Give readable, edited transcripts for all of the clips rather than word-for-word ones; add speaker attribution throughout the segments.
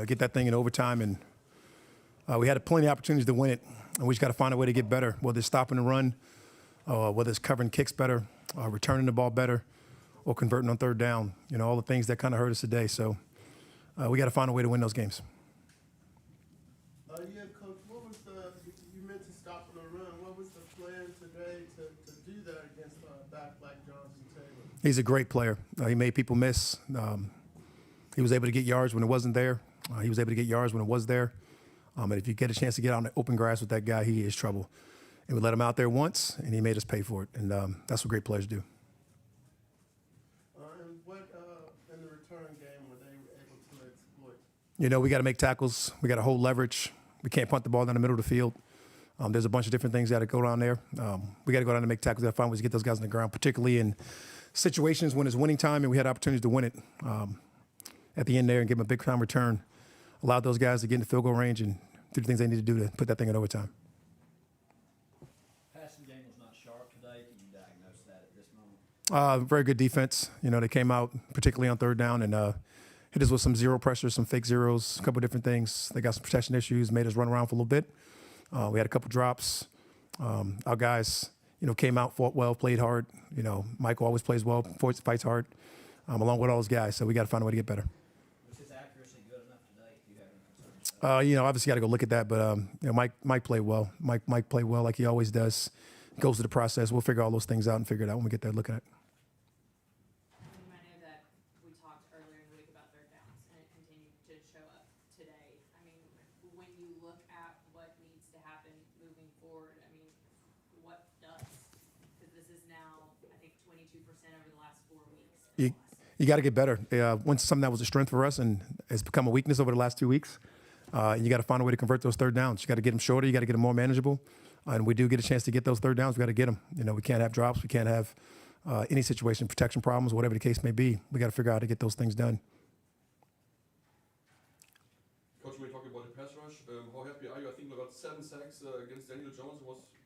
Speaker 1: Get that thing in overtime. And we had plenty of opportunities to win it. And we just got to find a way to get better, whether it's stopping the run, whether it's covering kicks better, returning the ball better, or converting on third down. All the things that kind of hurt us today. So we got to find a way to win those games.
Speaker 2: Yeah, Coach, you mentioned stopping the run. What was the plan today to do that against a back like Jonathan Taylor?
Speaker 1: He's a great player. He made people miss. He was able to get yards when it wasn't there. He was able to get yards when it was there. And if you get a chance to get out in the open grass with that guy, he is trouble. And we let him out there once, and he made us pay for it. And that's what great players do.
Speaker 2: And what in the return game were they able to exploit?
Speaker 1: We got to make tackles. We got to hold leverage. We can't punt the ball down the middle of the field. There's a bunch of different things that got to go down there. We got to go down and make tackles. We got to find ways to get those guys on the ground, particularly in situations when it's winning time and we had opportunities to win it at the end there and give them a big time return. Allowed those guys to get in the field goal range and do the things they need to do to put that thing in overtime.
Speaker 3: Passing game was not sharp today. Can you diagnose that at this moment?
Speaker 1: Very good defense. They came out, particularly on third down, and hit us with some zero pressure, some fake zeros, a couple of different things. They got some protection issues, made us run around for a little bit. We had a couple drops. Our guys, came out, fought well, played hard. Michael always plays well, fights hard, along with all those guys. So we got to find a way to get better.
Speaker 3: Was his accuracy good enough today? Do you have any concerns?
Speaker 1: Obviously got to go look at that, but Mike played well. Mike played well like he always does. Goes through the process. We'll figure all those things out and figure it out when we get there looking at it.
Speaker 4: I know that we talked earlier in the week about third downs, and it continued to show up today. When you look at what needs to happen moving forward, what does? Because this is now, I think, 22% over the last 4 weeks.
Speaker 1: You got to get better. Once something that was a strength for us and has become a weakness over the last 2 weeks, you got to find a way to convert those third downs. You got to get them shorter. You got to get them more manageable. And we do get a chance to get those third downs. We got to get them. We can't have drops. We can't have any situation, protection problems, whatever the case may be. We got to figure out how to get those things done.
Speaker 5: Coach, when you talking about the pass rush, how happy are you? I think we got 7 sacks against Daniel Jones.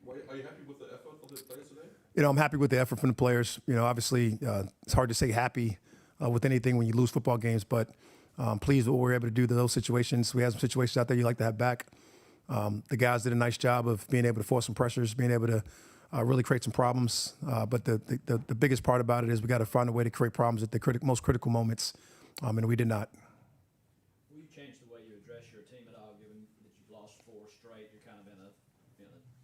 Speaker 5: Are you happy with the effort of the players today?
Speaker 1: I'm happy with the effort from the players. Obviously, it's hard to say happy with anything when you lose football games, but pleased with what we're able to do to those situations. We have some situations out there you like to have back. The guys did a nice job of being able to force some pressures, being able to really create some problems. But the biggest part about it is we got to find a way to create problems at the most critical moments, and we did not.
Speaker 3: Will you change the way you address your team at all, given that you've lost 4 straight? You're kind of in a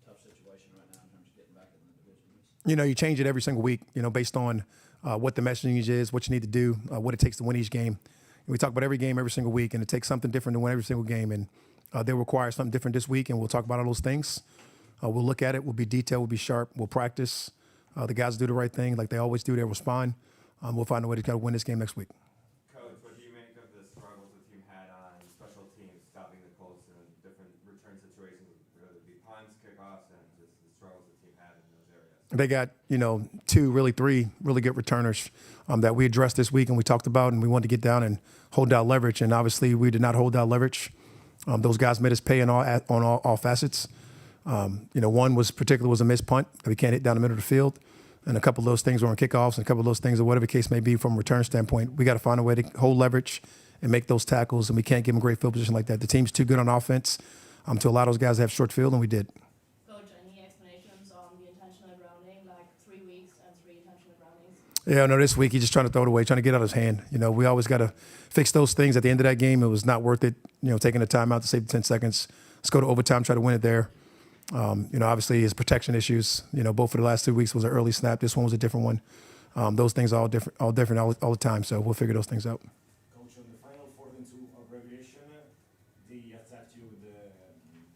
Speaker 3: tough situation right now in terms of getting back in the division.
Speaker 1: You change it every single week, based on what the messaging is, what you need to do, what it takes to win each game. And we talk about every game every single week, and it takes something different to win every single game. And they'll require something different this week, and we'll talk about all those things. We'll look at it. We'll be detailed. We'll be sharp. We'll practice. The guys do the right thing like they always do. They'll respond. We'll find a way to kind of win this game next week.
Speaker 6: Coach, what do you make of the struggles the team had on special teams, stopping the Colts in different return situations, whether it be punts, kickoffs, and just the struggles the team had in those areas?
Speaker 1: They got, 3 really good returners that we addressed this week and we talked about, and we wanted to get down and hold down leverage. And obviously, we did not hold down leverage. Those guys made us pay on all facets. One was a missed punt that we can't hit down the middle of the field. And a couple of those things were on kickoffs, and a couple of those things, or whatever the case may be from a return standpoint. We got to find a way to hold leverage and make those tackles, and we can't give them great field position like that. The team's too good on offense to allow those guys to have short field, and we did.
Speaker 7: Coach, any explanations on the intentional grounding, like 3 weeks and 3 intentional groundings?
Speaker 1: Yeah, no, this week he's just trying to throw it away, trying to get out of his hand. We always got to fix those things at the end of that game. It was not worth it, taking the time out to save 10 seconds. Let's go to overtime, try to win it there. Obviously his protection issues, both for the last 2 weeks was an early snap. This one was a different one. Those things are all different all the time. So we'll figure those things out.
Speaker 8: Coach, on the final 4th and 2 of regulation, they attacked you with the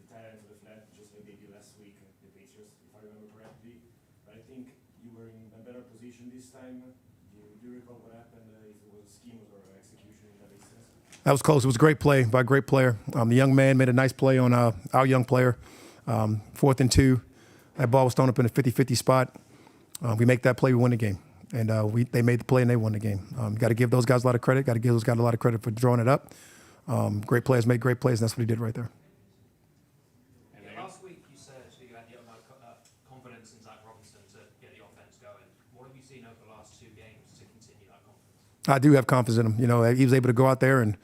Speaker 8: tight end to the flat, just like they did last week, the Patriots, if I remember correctly. But I think you were in a better position this time. Do you recall what happened? If it was a scheme or execution in that instance?
Speaker 1: That was close. It was a great play by a great player. The young man made a nice play on our young player. 4th and 2, that ball was thrown up in a 50-50 spot. We make that play, we win the game. And they made the play and they won the game. Got to give those guys a lot of credit. Got to give those guys a lot of credit for drawing it up. Great players make great plays, and that's what he did right there.
Speaker 9: Last week you said you had the utmost confidence in Zach Robinson to get the offense going. What have you seen over the last 2 games to continue that confidence?
Speaker 1: I do have confidence in him. He was able to go out there and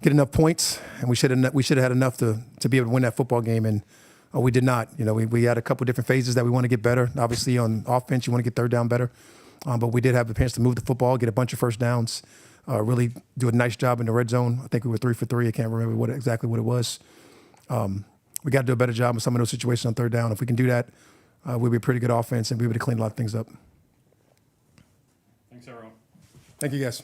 Speaker 1: get enough points, and we should have had enough to be able to win that football game, and we did not. You know, we had a couple different phases that we want to get better. Obviously, on offense, you want to get third down better, but we did have the chance to move the football, get a bunch of first downs, really do a nice job in the red zone. I think we were 3 for 3. I can't remember exactly what it was. We got to do a better job in some of those situations on third down. If we can do that, we'll be a pretty good offense, and we'll be able to clean a lot of things up.
Speaker 9: Thanks, everyone.
Speaker 1: Thank you, guys.